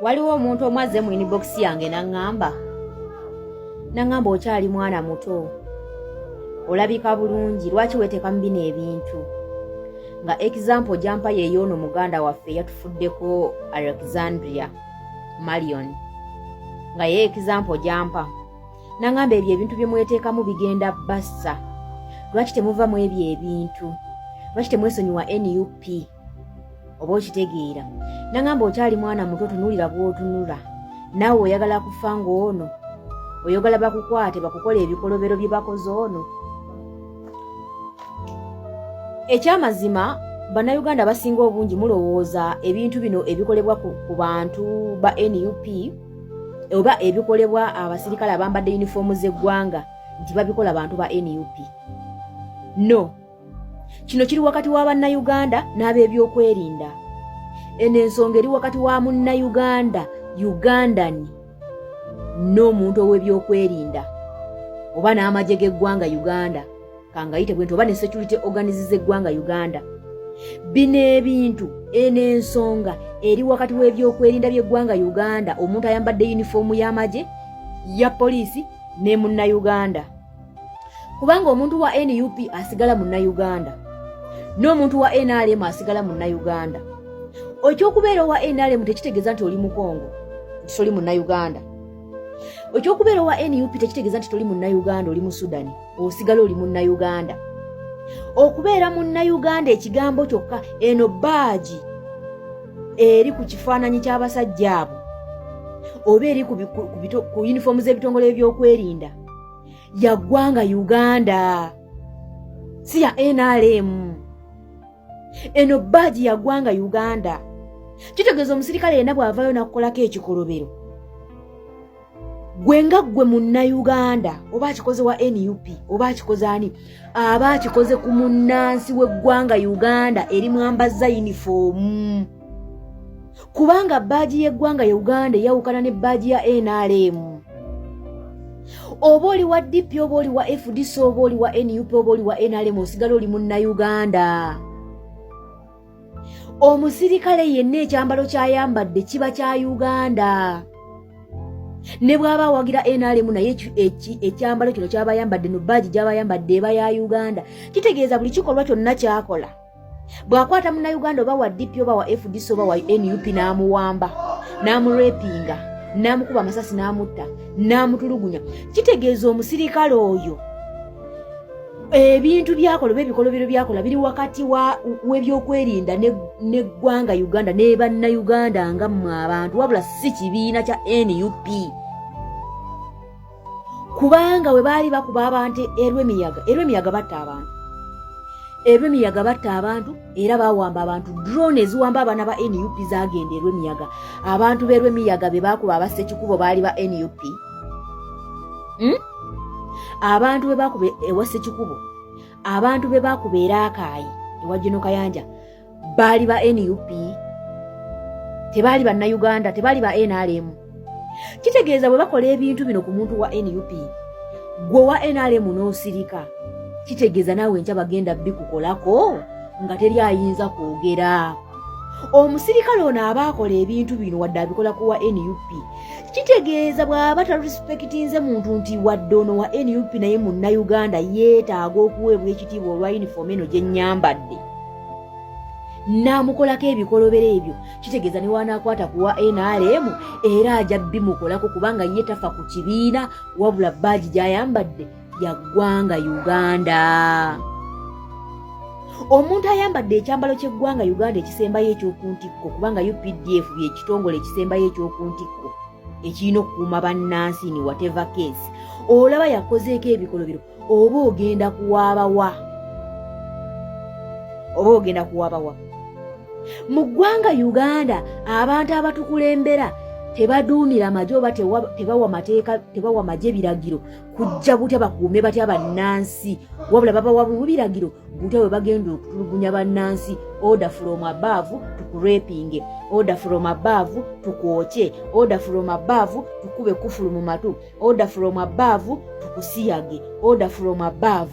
Waliwo omuntu omwazze mu inbox yange nangamba okyali mwana muto, olabika bulungi, lwaki weteeka mu bino ebintu? Nga example jampa yeeyoono muganda waffe yatufuddeko Alexandria Marion, nga ye example jampa. Nangamba ebyo ebintu bye mweteekamu bigenda bassa, lwaki temuva mu ebyo ebintu? Lwaki temwesonyiwa NUP? Oba okitegeera? Nangamba okyali mwana muto, tunuulira bw'otunula. Naawe oyagala kufa ng'ono, oyagala bakukwate bakukola ebikolobero bye bakoze ono. Ekyamazima, bannayuganda basinga obungi mulowooza ebintu bino ebikolebwa ku bantu ba NUP oba ebikolebwa abasirikale abambadde yunifoomu z'eggwanga nti babikola bantu ba NUP. No, kino kiri wakati wa bannayuganda n'ab'ebyokwerinda. Eno ensonga eri wakati wa munnayuganda, Ugandan, n'omuntu ow'ebyokwerinda oba n'amagye g'eggwanga Uganda, kangayite bwento oba ne security organizes eggwanga Uganda. Bino ebintu, eno ensonga eri wakati w'ebyokwerinda by'eggwanga Uganda, omuntu ayambadde yunifoomu y'amagye, ya poliisi ne munnayuganda. Kubanga omuntu wa NUP asigala munnayuganda, n'omuntu wa NRM asigala munnayuganda. Ekyokubeera wa NRM tekitegeeza nti oli Mukongo, nti toli munnayuganda. Ekyokubeera wa NUP tekitegeeza nti toli munnayuganda, oli mu Sudani, osigala oli munnayuganda. Okubeera munnayuganda ekigambo kyokka, eno baaji eri ku kifaananyi ky'abasajja abo oba eri ku yunifoomu z'ebitongole by'okwelinda, ya ggwanga Uganda, si ya NRM. Eno baaji ya ggwanga Uganda. Kitegeeza omusirikale yenna bw'avaayo nakukolako ekikolobero, gwe nga gwe munnayuganda, oba akikoze wa NUP oba akikoze ani, aba akikoze ku munnansi w'eggwanga Uganda eri mwambazza yunifoomu. Kubanga baaji y'eggwanga Uganda eyawukana ne baaji ya NRM. Oba oli wa DP oba oli wa FDC oba oli wa NUP oba oli wa NRM, osigala oli munnayuganda. Omusirikale yenna ekyambalo ky'ayambadde kiba kya Uganda. Ne bw'aba awagira NRM naye ekyambalo kino ky'aba ayambadde no baaji gy'aba ayambadde eba ya Uganda. Kitegeeza buli kikolwa kyonna ky'akola, bw'akwata munnayuganda oba wa DP oba wa FDC oba wa NUP n'amuwamba, n'amurepinga, n'amukuba amasasi n'amutta, n'amutulugunya, kitegeeza omusirikale oyo ebintu byakola oba ebikolobero byakola biri wakati w'ebyokwerinda n'eggwanga Uganda ne bannayuganda nga mmwe abantu, wabula si kibiina kya NUP. Kubanga we baali bakuba abantu erw'emiyaga batta abantu. Erw'emiyaga batta abantu era bawamba abantu. Drone eziwamba abaana ba NUP zagenda erw'emiyaga. Abantu b'erw'emiyaga be bakuba abassekikubo baali ba NUP. Abantu be bakuba ewa Ssekikubo, abantu be bakuba Erakaayi ewa Jeno Kayanja baali ba NUP, tebaali bannayuganda, tebaali ba NRM. Kitegeeza bwe bakola ebintu bino ku muntu wa NUP, gwe wa NRM n'osirika, kitegeeza naawe enkya bagenda bikukolako nga teri ayinza kwogera. Omusirikale ono aba akola ebintu bino wadde abikola ku wa NUP, kitegeeza bw'aba tarespektinze muntu nti wadde ono wa NUP naye munnayuganda yeetaaga okuweebwa ekitiibwa olwa yunifoomu eno gye nnyambadde, n'amukolako ebikolobero ebyo, kitegeeza ne wanaakwata ku wa NRM era ajja bimukolako kubanga ye tafa ku kibiina wabula baaji gy'ayambadde ya ggwanga Uganda. Omuntu ayambadde ekyambalo ky'eggwanga Uganda ekisembayo ekyokuntikko, kubanga UPDF y'ekitongole ekisembayo ekyokuntikko ekirina okukuuma bannansi ni whatever case, olaba yakozeeko ebikolobero, oba ogenda kuwaabawa, oba ogenda kuwaabawa. Mu ggwanga Uganda abantu abatukulembera tebaduumira maje oba tebawa mateeka, tebawa maje biragiro kujja butya bakuume batya bannansi, wabula babawa biragiro butya bwe bagenda okutulugunya bannansi. Order from above tukurepinge, order from above tukwoche, order from above tukube kufulu mu matu, order from above tukusiyage, order from above.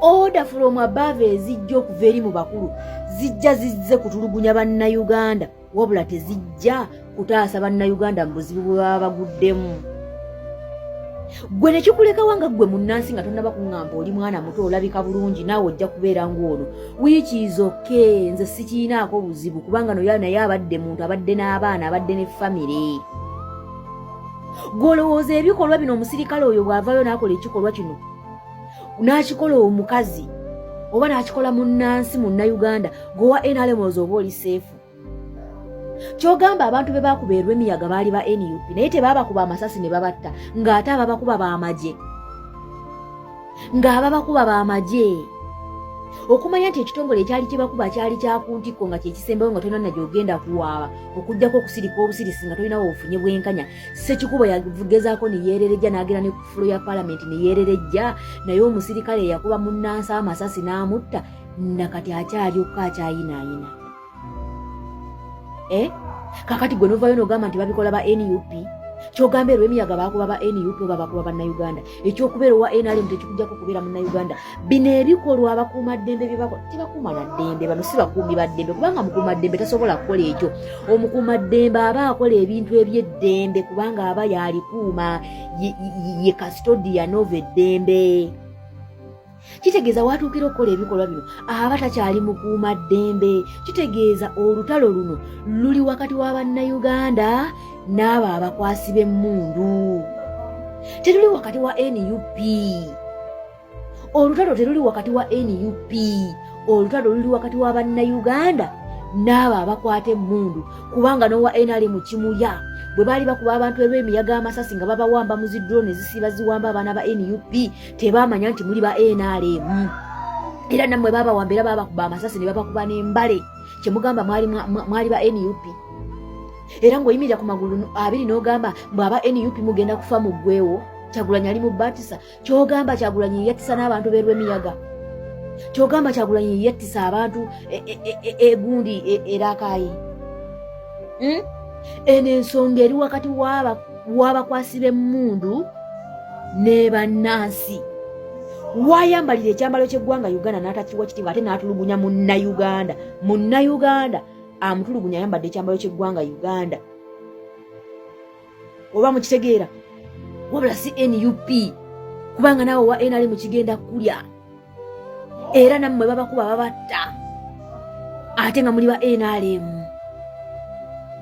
Order from above ezijja okuva eri mu bakulu zijja zizze kutulugunya bannayuganda wabula tezijja kutaasa bannayuganda mu buzibu bwe baba baguddemu. Gwe ne kikulekawa nga gwe munnansi nga tonnaba kuŋŋamba oli mwana muto olabika bulungi naawe ojja kubeera ng'ono. Wiiki zokke nze sikiinaako buzibu kubanga noyo naye abadde muntu abadde n'abaana abadde ne famire. Gw'olowooza ebikolwa bino omusirikale oyo bw'avaayo n'akola ekikolwa kino n'akikola omukazi oba n'akikola munnansi munnayuganda gwewa NRM oba oli seefu. Kyogamba abantu be baakubeerwa emiyaga baali ba NUP naye tebaabakuba amasasi ne babatta ng'ate ababakuba b'amagye. Okumanya nti ekitongole ekyali kibakuba kyali kyakuntikko nga kyekisembayo nga tolina nagyogenda kuwaaba okugjako okusirika obusirisi nga tolinawo obufunye bwenkanya. Ssekikubo yagezaako ne yeererejja n'agenda ne ku fulo ya paalamenti ne yeererejja naye omusirikale yakuba munnansi amasasi n'amutta nakati akyalyoka akyayinaayina. Kakati gwe novaayo n'ogamba nti babikola ba NUP kyogamba erwo emiyaga baakuba ba NUP oba bakuba bannayuganda ekyokubeera owa NRM tekikujjako kubeera munnayuganda. Bino ebikolwa abakuumaddembe bye bakola tebakuuma na ddembe, bano si bakuumi ba ddembe kubanga mukuumaddembe tasobola kukola ekyo. Omukuumaddembe aba akola ebintu eby'eddembe kubanga aba yalikuuma ye custodian of eddembe. Kitegeeza watuukira okukola ebikolwa bino aba takyali mukuumaddembe. Kitegeeza olutalo luno luli wakati wa bannayuganda n'abo abakwasi b'emmundu. Teruli wakati wa NUP. Olutalo teruli wakati wa NUP. Olutalo luli wakati wa bannayuganda n'abo abakwata emmundu kubanga n'owa NRM kimulya. Bwe baali bakuba abantu olw'emiyaga amasasi nga babawamba mu zidrone zisiba ziwamba abaana ba NUP tebaamanya nti muli ba NRM. Era nammwe babawamba era babakuba amasasi ne babakuba n'embale kyemugamba mwali ba NUP. Era ng'oyimirira ku magulu abiri n'ogamba bw'aba NUP mugenda kufa mu ggwewo. Kyagulanyi ali mu Batisa. Kyogamba Kyagulanyi yattisa n'abantu b'Erwemiyaga. Kyogamba Kyagulanyi yattisa abantu egundi erakaayi. Eno ensonga eri wakati w'abakwasi b'emmundu ne bannansi. Wayambalira ekyambalo ky'eggwanga Uganda n'atakiwa kitiibwa ate n'atulugunya munnayuganda. Munnayuganda amutulugunya ayambadde ekyambalo ky'eggwanga Uganda. Oba mukitegeera? Wabula si NUP kubanga naawe wa NRM kigenda kulya. Era nammwe babakuba babatta ate nga muli ba NRM.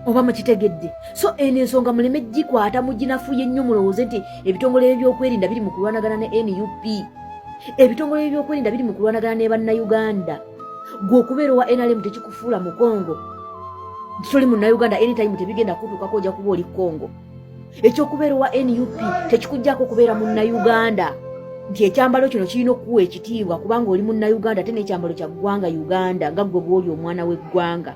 Oba mukitegedde. So eno ensonga muleme gikwata muginafuye nnyo mulowooze nti ebitongole ebyokwerinda biri mu kulwanagana ne NUP. Ebitongole ebyokwerinda biri mu kulwanagana ne bannayuganda. Gwe okubeera owa NRM tekikufuula mu Congo. Toli munnayuganda anytime tebigenda kutuukako ojja kuba oli Congo. Ekyokubeera owa NUP tekikujjako kubeera munnayuganda. Nti ekyambalo kino kirina okuwa ekitiibwa kubanga oli munnayuganda ate n'ekyambalo kya ggwanga Uganda nga gwe bw'oli omwana w'eggwanga.